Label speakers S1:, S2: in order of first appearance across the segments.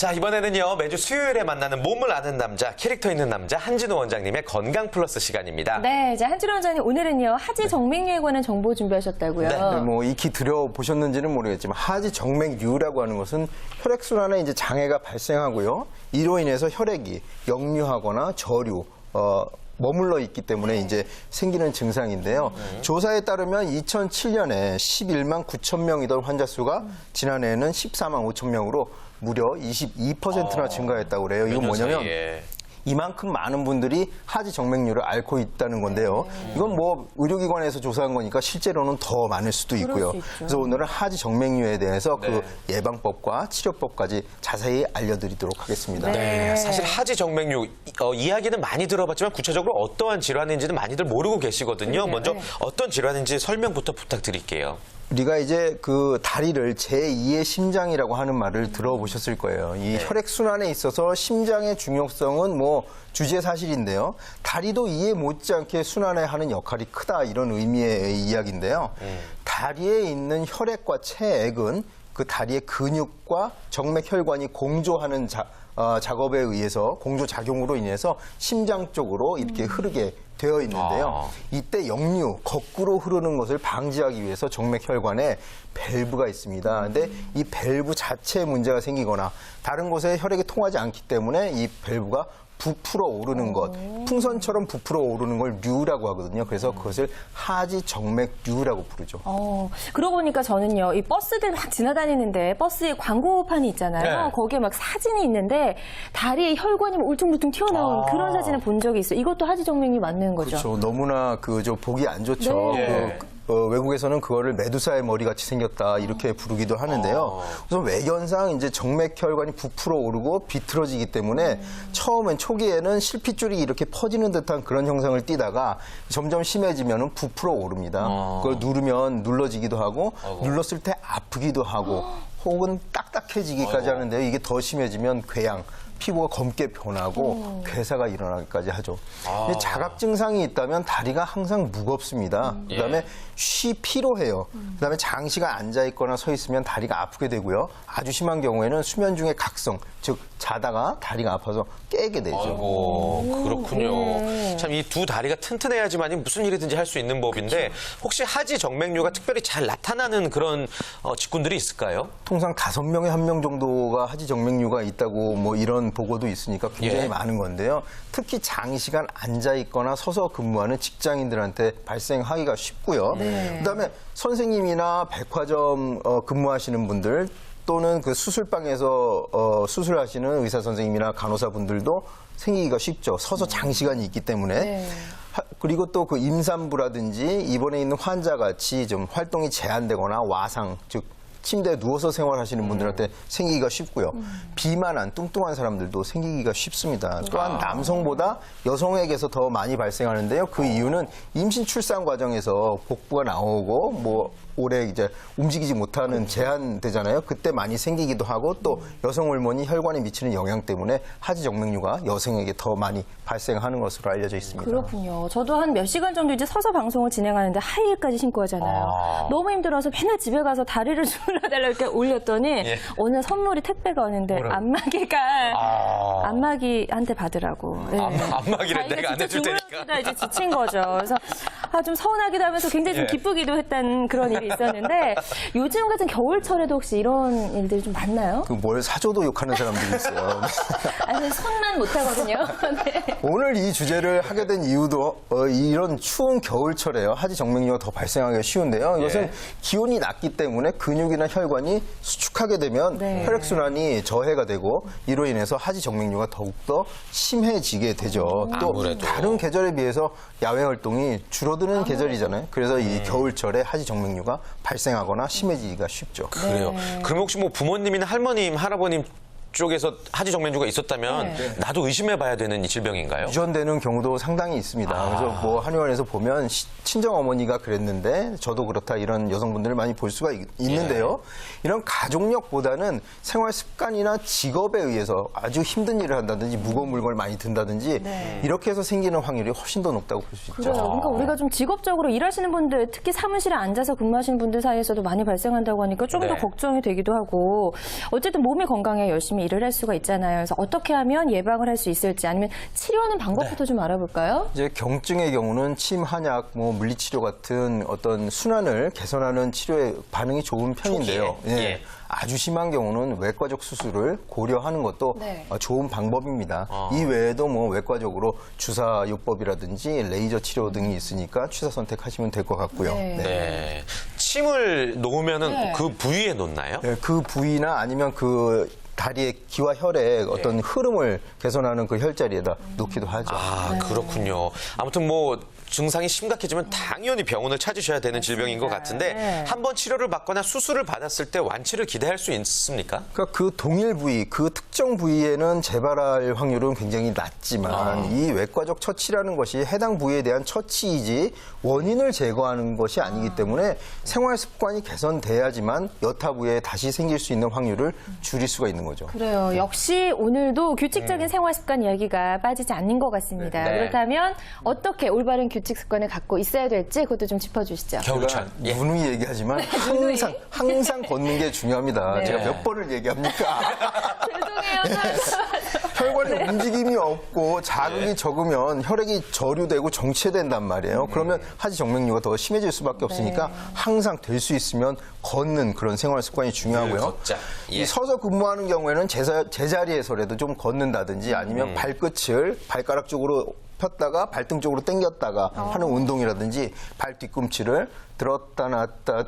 S1: 자, 이번에는요, 매주 수요일에 만나는 몸을 아는 남자, 캐릭터 있는 남자, 한진호 원장님의 건강 플러스 시간입니다.
S2: 네, 이제 한진호 원장님 오늘은요, 하지 정맥류에 관한 정보 준비하셨다고요.
S1: 네.
S3: 뭐 익히 들어보셨는지는 모르겠지만 하지 정맥류라고 하는 것은 혈액순환에 이제 장애가 발생하고요. 이로 인해서 혈액이 역류하거나 저류, 머물러 있기 때문에 이제 생기는 증상인데요. 조사에 따르면 2007년에 11만 9천 명이던 환자 수가 지난해에는 14만 5천 명으로 무려 22%나 증가했다고 그래요. 이건 뭐냐면 이만큼 많은 분들이 하지 정맥류를 앓고 있다는 건데요. 이건 뭐 의료기관에서 조사한 거니까 실제로는 더 많을 수도 있고요. 그래서 오늘은 하지 정맥류에 대해서 그 예방법과 치료법까지 자세히 알려드리도록 하겠습니다.
S1: 네, 사실 하지 정맥류 이야기는 많이 들어봤지만 구체적으로 어떠한 질환인지는 많이들 모르고 계시거든요. 먼저 어떤 질환인지 설명부터 부탁드릴게요.
S3: 우리가 이제 그 다리를 제2의 심장이라고 하는 말을 들어보셨을 거예요. 이 혈액순환에 있어서 심장의 중요성은 뭐 주제사실인데요. 다리도 이해 못지않게 순환에 하는 역할이 크다 이런 의미의 이야기인데요. 다리에 있는 혈액과 체액은 그 다리의 근육과 정맥혈관이 공조하는 작업에 의해서 공조작용으로 인해서 심장 쪽으로 이렇게 흐르게 되어 있는데요. 이때 역류, 거꾸로 흐르는 것을 방지하기 위해서 정맥혈관에 밸브가 있습니다. 근데 이 밸브 자체에 문제가 생기거나 다른 곳에 혈액이 통하지 않기 때문에 이 밸브가 부풀어 오르는 것, 풍선처럼 부풀어 오르는 걸 류라고 하거든요. 그래서 그것을 하지 정맥류라고 부르죠.
S2: 그러고 보니까 저는요, 이 버스들 막 지나다니는데 버스에 광고판이 있잖아요.
S1: 네.
S2: 거기에 막 사진이 있는데 다리에 혈관이 울퉁불퉁 튀어나온 그런 사진을 본 적이 있어요. 이것도 하지 정맥류 맞는 거죠?
S3: 그렇죠. 너무나 보기 안 좋죠.
S1: 네.
S3: 외국에서는 그거를 메두사의 머리같이 생겼다 이렇게 부르기도 하는데요. 우선 외견상 이제 정맥혈관이 부풀어 오르고 비틀어지기 때문에 처음엔 초기에는 실핏줄이 이렇게 퍼지는 듯한 그런 형상을 띠다가 점점 심해지면은 부풀어 오릅니다. 그걸 누르면 눌러지기도 하고 눌렀을 때 아프기도 하고 혹은 딱딱해지기까지 하는데요. 이게 더 심해지면 궤양, 피부가 검게 변하고 괴사가 일어나기까지 하죠. 자각 증상이 있다면 다리가 항상 무겁습니다. 그다음에 피로해요. 그다음에 장시간 앉아 있거나 서 있으면 다리가 아프게 되고요. 아주 심한 경우에는 수면 중에 각성, 즉 자다가 다리가 아파서 깨게 되죠.
S1: 아이고, 그렇군요. 참 이 두 다리가 튼튼해야지만이 무슨 일이든지 할 수 있는 법인데 혹시 하지 정맥류가 특별히 잘 나타나는 그런 직군들이 있을까요?
S3: 통상 5명에 1명 정도가 하지 정맥류가 있다고 뭐 이런 보고도 있으니까 굉장히 많은 건데요. 특히 장시간 앉아 있거나 서서 근무하는 직장인들한테 발생하기가 쉽고요. 그다음에 선생님이나 백화점 근무하시는 분들 또는 그 수술방에서 수술하시는 의사 선생님이나 간호사 분들도 생기기가 쉽죠. 서서 장시간이 있기 때문에. 그리고 또 그 임산부라든지 입원해 있는 환자 같이 좀 활동이 제한되거나 와상, 즉 침대에 누워서 생활하시는 분들한테 생기기가 쉽고요. 비만한 뚱뚱한 사람들도 생기기가 쉽습니다. 또한 남성보다 여성에게서 더 많이 발생하는데요. 그 이유는 임신 출산 과정에서 복부가 나오고 뭐 오래 이제 움직이지 못하는 제한되잖아요. 그때 많이 생기기도 하고 또 여성 호르몬이 혈관에 미치는 영향 때문에 하지 정맥류가 여성에게 더 많이 발생하는 것으로 알려져 있습니다.
S2: 그렇군요. 저도 한 몇 시간 정도 이제 서서 방송을 진행하는데 하이힐까지 신고 하잖아요. 너무 힘들어서 맨날 집에 가서 다리를 주물러달라 이렇게 올렸더니 오늘 선물이 택배가 왔는데 안마기한테 받으라고.
S1: 안마기를 내가 안 해줄 테니까.
S2: 이제 지친 거죠. 그래서 좀 서운하기도 하면서 굉장히 좀 기쁘기도 했다는 그런 일이 있었는데 요즘 같은 겨울철에도 혹시 이런 일들이 좀 많나요?
S3: 그 뭘 사줘도 욕하는 사람들이 있어요.
S2: 아니, 손만 못하거든요. 네.
S3: 오늘 이 주제를 하게 된 이유도 이런 추운 겨울철에요. 하지 정맥류가 더 발생하기가 쉬운데요. 이것은 기온이 낮기 때문에 근육이나 혈관이 수축하게 되면 혈액순환이 저해가 되고 이로 인해서 하지 정맥류가 더욱더 심해지게 되죠. 또
S1: 아무래도.
S3: 다른 계절에 비해서 야외 활동이 줄어드는 계절이잖아요. 그래서 이 겨울철에 하지 정맥류가 발생하거나 심해지기가 쉽죠.
S1: 그래요. 그럼 혹시 뭐 부모님이나 할머님, 할아버님 쪽에서 하지 정맥류가 있었다면 나도 의심해봐야 되는 이 질병인가요?
S3: 유전되는 경우도 상당히 있습니다. 그래서 뭐 한의원에서 보면 친정 어머니가 그랬는데 저도 그렇다 이런 여성분들을 많이 볼 수가 있는데요. 이런 가족력보다는 생활 습관이나 직업에 의해서 아주 힘든 일을 한다든지 무거운 물건을 많이 든다든지 이렇게 해서 생기는 확률이 훨씬 더 높다고 볼 수 있죠.
S2: 그래요. 그러니까 우리가 좀 직업적으로 일하시는 분들, 특히 사무실에 앉아서 근무하시는 분들 사이에서도 많이 발생한다고 하니까 조금 더 걱정이 되기도 하고 어쨌든 몸이 건강해 열심히 위험이 일을 할 수가 있잖아요. 그래서 어떻게 하면 예방을 할 수 있을지 아니면 치료하는 방법부터 좀 알아볼까요?
S3: 이제 경증의 경우는 침, 한약, 뭐 물리치료 같은 어떤 순환을 개선하는 치료에 반응이 좋은 편인데요.
S1: 초기에. 예.
S3: 아주 심한 경우는 외과적 수술을 고려하는 것도
S2: 네.
S3: 좋은 방법입니다. 이 외에도 뭐 외과적으로 주사요법이라든지 레이저 치료 등이 있으니까 취사 선택하시면 될 것 같고요.
S2: 네.
S1: 네. 침을 놓으면은
S2: 네.
S1: 그 부위에 놓나요?
S3: 네, 그 부위나 아니면 그 다리의 기와 혈의 어떤 흐름을 개선하는 그 혈자리에다 놓기도 하죠.
S1: 아, 그렇군요. 아무튼 뭐 증상이 심각해지면 당연히 병원을 찾으셔야 되는 질병인 것 같은데
S2: 네.
S1: 한번 치료를 받거나 수술을 받았을 때 완치를 기대할 수 있습니까?
S3: 그러니까 그 동일 부위, 그 특정 부위에는 재발할 확률은 굉장히 낮지만 이 외과적 처치라는 것이 해당 부위에 대한 처치이지 원인을 제거하는 것이 아니기 때문에 생활 습관이 개선돼야지만 여타 부위에 다시 생길 수 있는 확률을 줄일 수가 있는 거죠.
S2: 그래요. 역시 오늘도 규칙적인 생활 습관 이야기가 빠지지 않는 것 같습니다.
S1: 네.
S2: 그렇다면 어떻게 올바른 규칙 습관을 갖고 있어야 될지 그것도 좀 짚어주시죠.
S1: 겨울철.
S3: 제가
S1: 예.
S3: 누누이 얘기하지만 항상 걷는 게 중요합니다.
S2: 네.
S3: 제가 몇 번을 얘기합니까?
S2: 죄송해요.
S3: 혈관에 움직임이 없고 자극이 적으면 혈액이 저류되고 정체된단 말이에요. 그러면 하지 정맥류가 더 심해질 수밖에 없으니까 항상 될 수 있으면 걷는 그런 생활 습관이 중요하고요.
S1: 걷자. 예.
S3: 이 서서 근무하는 경우에는 제자리에서라도 좀 걷는다든지 아니면 발끝을 발가락 쪽으로 폈다가 발등 쪽으로 당겼다가 하는 운동이라든지 발 뒤꿈치를 들었다 놨다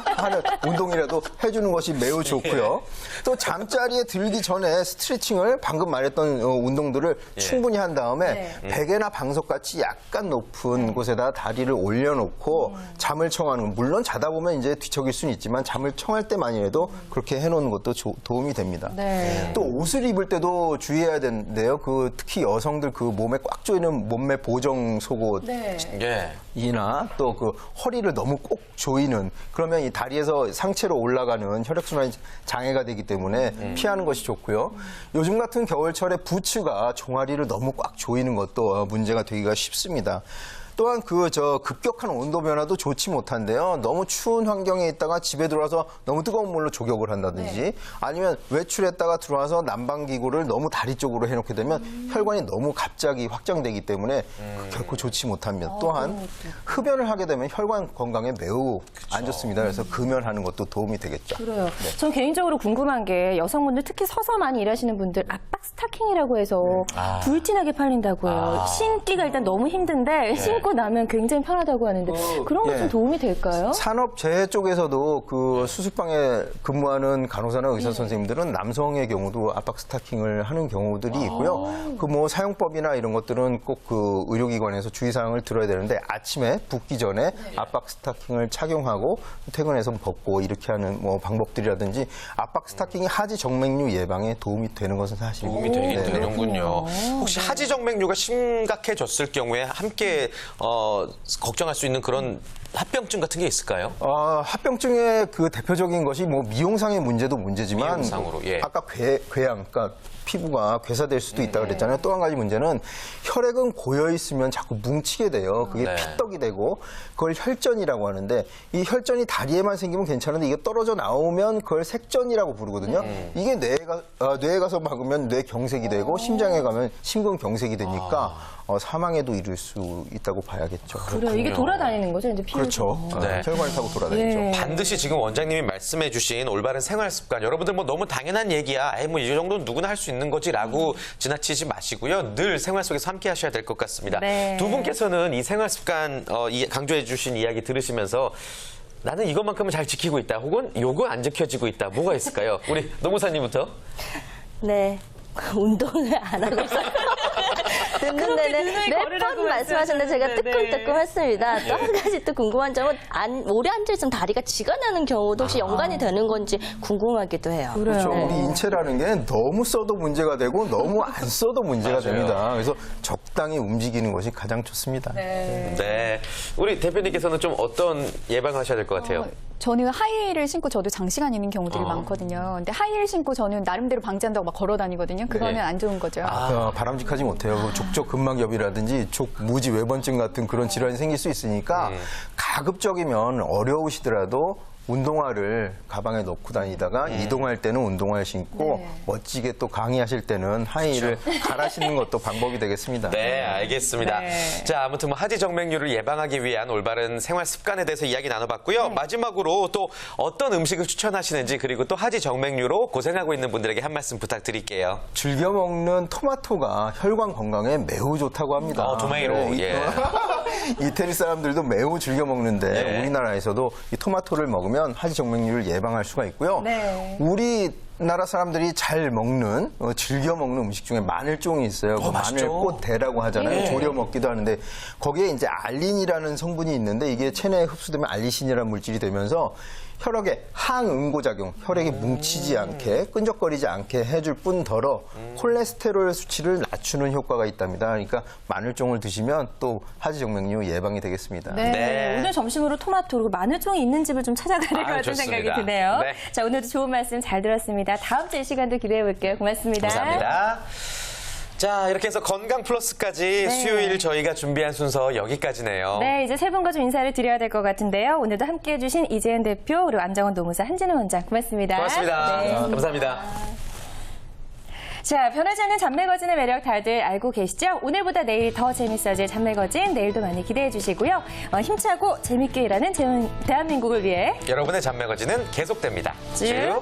S3: 하는 운동이라도 해주는 것이 매우 좋고요. 또 잠자리에 들기 전에 스트레칭을 방금 말했던 운동들을 충분히 한 다음에 베개나 방석같이 약간 높은 곳에다 다리를 올려놓고 잠을 청하는, 물론 자다 보면 이제 뒤척일 수는 있지만 잠을 청할 때만이라도 그렇게 해놓는 것도 도움이 됩니다.
S2: 네.
S3: 또 옷을 입을 때도 주의해야 되는데요. 특히 여성들 그 몸에 꽉 조이는 몸매 보정 속옷
S2: 네.
S1: 예.
S3: 이나 또 그 허리를 너무 꼭 조이는, 그러면 이 다리에서 상체로 올라가는 혈액순환이 장애가 되기 때문에 피하는 것이 좋고요. 요즘 같은 겨울철에 부츠가 종아리를 너무 꽉 조이는 것도 문제가 되기가 쉽습니다. 또한 급격한 온도 변화도 좋지 못한데요. 너무 추운 환경에 있다가 집에 들어와서 너무 뜨거운 물로 조격을 한다든지 아니면 외출했다가 들어와서 난방기구를 너무 다리 쪽으로 해놓게 되면 혈관이 너무 갑자기 확장되기 때문에 결코 좋지 못합니다. 또한 흡연을 하게 되면 혈관 건강에 매우 안 좋습니다. 그래서 금연하는 것도 도움이 되겠죠.
S2: 그래요. 전 개인적으로 궁금한 게 여성분들 특히 서서 많이 일하시는 분들 압박 스타킹이라고 해서 불티나게 팔린다고요. 신기가 일단 너무 힘든데 신고 나면 굉장히 편하다고 하는데 그런 것 좀 도움이 될까요?
S3: 산업재해 쪽에서도 그 수술방에 근무하는 간호사나 의사 선생님들은 남성의 경우도 압박 스타킹을 하는 경우들이 있고요. 사용법이나 이런 것들은 꼭 그 의료기관에서 주의사항을 들어야 되는데 아침에 붓기 전에 압박 스타킹을 착용하고 퇴근해서 벗고 이렇게 하는 방법들이라든지 압박 스타킹이 하지 정맥류 예방에 도움이 되는 것은 사실입니다.
S1: 도움이 되긴
S3: 네.
S1: 되는군요. 혹시 하지 정맥류가 심각해졌을 경우에 함께 걱정할 수 있는 그런 합병증 같은 게 있을까요?
S3: 합병증의 그 대표적인 것이 미용상의 문제도 문제지만
S1: 미용상으로, 예.
S3: 아까 궤양, 그러니까 피부가 괴사될 수도 있다고 그랬잖아요. 또 한 가지 문제는 혈액은 고여 있으면 자꾸 뭉치게 돼요. 그게
S1: 네.
S3: 피떡이 되고 그걸 혈전이라고 하는데 이 혈전이 다리에만 생기면 괜찮은데 이게 떨어져 나오면 그걸 색전이라고 부르거든요. 이게 뇌에 가서 막으면 뇌경색이 되고 심장에 가면 심근경색이 되니까 사망에도 이를 수 있다고 봐야겠죠.
S2: 그래요. 이게 돌아다니는 거죠, 이제 피부.
S3: 그렇죠.
S1: 네.
S3: 혈관을 타고 돌아다니죠.
S2: 네.
S1: 반드시 지금 원장님이 말씀해 주신 올바른 생활 습관, 여러분들 너무 당연한 얘기야. 이 정도는 누구나 할 수 있는 거지라고 지나치지 마시고요. 늘 생활 속에서 함께 하셔야 될 것 같습니다.
S2: 네.
S1: 두 분께서는 이 생활 습관 강조해 주신 이야기 들으시면서 나는 이것만큼은 잘 지키고 있다. 혹은 요거 안 지켜지고 있다. 뭐가 있을까요? 우리 노무사님부터.
S4: 네. 운동을 안 하고 있어요. 듣는 데는 몇 번 말씀하셨는데 제가 뜨끔뜨끔했습니다. 또 한 가지 또 궁금한 점은 오래 앉아있으면 다리가 쥐가 나는 경우도 혹시 연관이 되는 건지 궁금하기도 해요.
S3: 그렇죠. 우리 인체라는 게 너무 써도 문제가 되고 너무 안 써도 문제가 됩니다. 그래서 적당히 움직이는 것이 가장 좋습니다.
S1: 네. 우리 대표님께서는 좀 어떤 예방하셔야 될 것 같아요?
S5: 저는 하이힐을 신고 저도 장시간 있는 경우들이 많거든요. 근데 하이힐 신고 저는 나름대로 방지한다고 막 걸어 다니거든요. 그거는
S1: 네.
S5: 안 좋은 거죠.
S3: 바람직하지 못해요. 족저 근막염이라든지 족무지 외번증 같은 그런 질환이 생길 수 있으니까 가급적이면 어려우시더라도 운동화를 가방에 넣고 다니다가 이동할 때는 운동화를 신고 멋지게 또 강의하실 때는 하이힐을 갈아 신는 것도 방법이 되겠습니다.
S1: 네, 알겠습니다.
S2: 네.
S1: 자, 아무튼 뭐 하지 정맥류를 예방하기 위한 올바른 생활 습관에 대해서 이야기 나눠봤고요. 마지막으로 또 어떤 음식을 추천하시는지 그리고 또 하지 정맥류로 고생하고 있는 분들에게 한 말씀 부탁드릴게요.
S3: 즐겨 먹는 토마토가 혈관 건강에 매우 좋다고 합니다.
S1: 토메이로,
S3: 네,
S1: 예.
S3: 이태리 사람들도 매우 즐겨 먹는데
S1: 예.
S3: 우리나라에서도 이 토마토를 먹으면 하지 정맥류를 예방할 수가 있고요.
S2: 네.
S3: 우리나라 사람들이 잘 먹는 즐겨 먹는 음식 중에 마늘종이 있어요. 그
S1: 맛있죠.
S3: 마늘꽃대라고 하잖아요.
S1: 예.
S3: 졸여 먹기도 하는데 거기에 이제 알린이라는 성분이 있는데 이게 체내에 흡수되면 알리신이라는 물질이 되면서 혈액에 항응고작용, 혈액이 뭉치지 않게 끈적거리지 않게 해줄 뿐더러 콜레스테롤 수치를 낮추는 효과가 있답니다. 그러니까 마늘종을 드시면 또 하지 정맥류 예방이 되겠습니다.
S2: 네.
S1: 네.
S2: 오늘 점심으로 토마토 그리고 마늘종이 있는 집을 좀 찾아가야 될 것 같은
S1: 좋습니다.
S2: 생각이 드네요.
S1: 네.
S2: 자, 오늘도 좋은 말씀 잘 들었습니다. 다음 주 이 시간도 기대해 볼게요. 고맙습니다.
S1: 감사합니다. 자, 이렇게 해서 건강 플러스까지 수요일 저희가 준비한 순서 여기까지네요.
S2: 네, 이제 세 분과 좀 인사를 드려야 될 것 같은데요. 오늘도 함께해 주신 이재현 대표 그리고 안정원 노무사 한진우 원장 고맙습니다.
S1: 고맙습니다.
S2: 네.
S1: 감사합니다.
S2: 자, 변하지 않는 잔매거진의 매력 다들 알고 계시죠? 오늘보다 내일이 더 재밌어질 잔매거진 내일도 많이 기대해 주시고요. 힘차고 재밌게 일하는 대한민국을 위해
S1: 여러분의 잔매거진은 계속됩니다.
S2: 쭉.